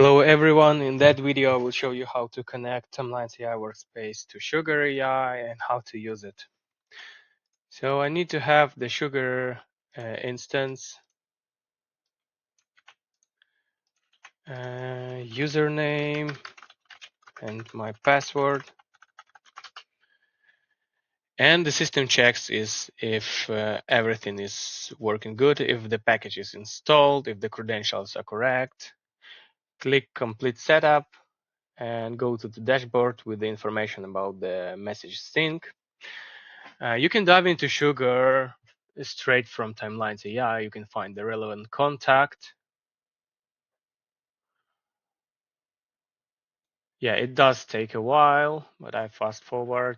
Hello everyone, in that video I will show you how to connect TimelinesAI workspace to SugarAI and how to use it. So I need to have the Sugar instance, username and my password, and the system checks is if everything is working good, if the package is installed, if the credentials are correct. Click complete setup and go to the dashboard with the information about the message sync. You can dive into Sugar straight from TimelinesAI. You can find the relevant contact. Yeah, it does take a while, but I fast forward.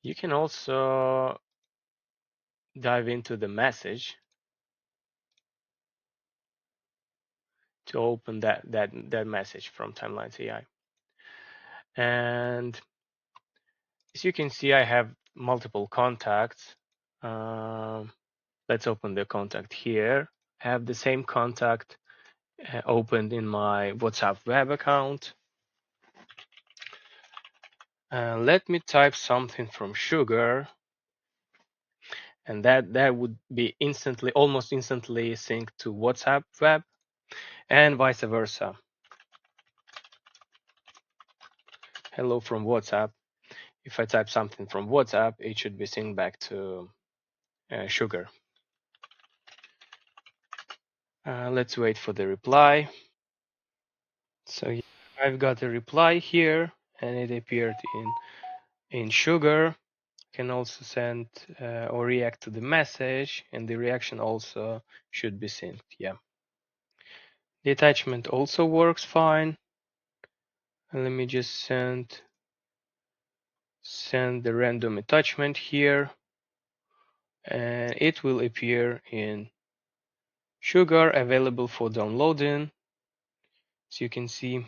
You can also dive into the message to open that message from TimelinesAI. And as you can see, I have multiple contacts. Let's open the contact here. I have the same contact opened in my WhatsApp web account. Let me type something from Sugar, and that would be almost instantly synced to WhatsApp web, and vice versa. Hello from WhatsApp. If I type something from WhatsApp, it should be synced back to Sugar. Let's wait for the reply. So I've got a reply here, and it appeared in Sugar. Can also send or react to the message, and the reaction also should be synced. Yeah. The attachment also works fine. And let me just send the random attachment here, and it will appear in Sugar, available for downloading. So you can see,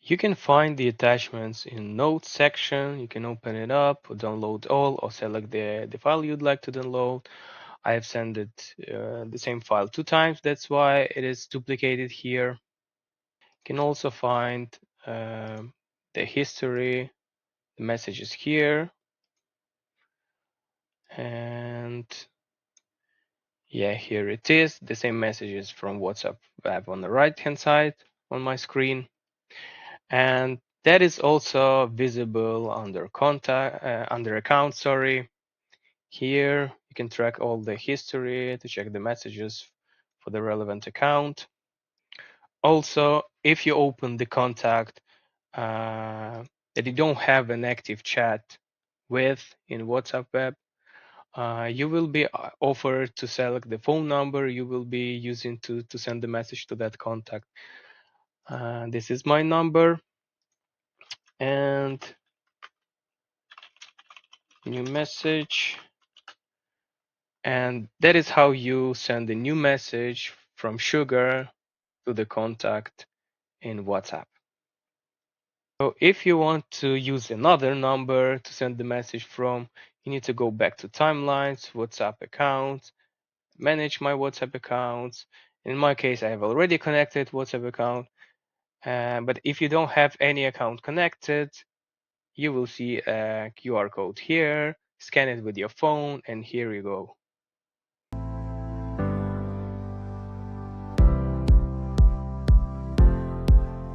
you can find the attachments in Notes section. You can open it up or download all, or select the file you'd like to download. I have sent it the same file 2 times. That's why it is duplicated here. You can also find the history, the messages here, and yeah, here it is, the same messages from WhatsApp app on the right hand side on my screen, and that is also visible under contact, under account, sorry. Here you can track all the history to check the messages for the relevant account. Also, if you open the contact that you don't have an active chat with in WhatsApp web, you will be offered to select the phone number you will be using to send the message to that contact. This is my number, and new message, and that is how you send a new message from Sugar to the contact in WhatsApp. So if you want to use another number to send the message from, you need to go back to Timelines, WhatsApp accounts, manage my WhatsApp accounts. In my case, I have already connected WhatsApp account, but if you don't have any account connected, you will see a QR code here. Scan it with your phone, and here you go.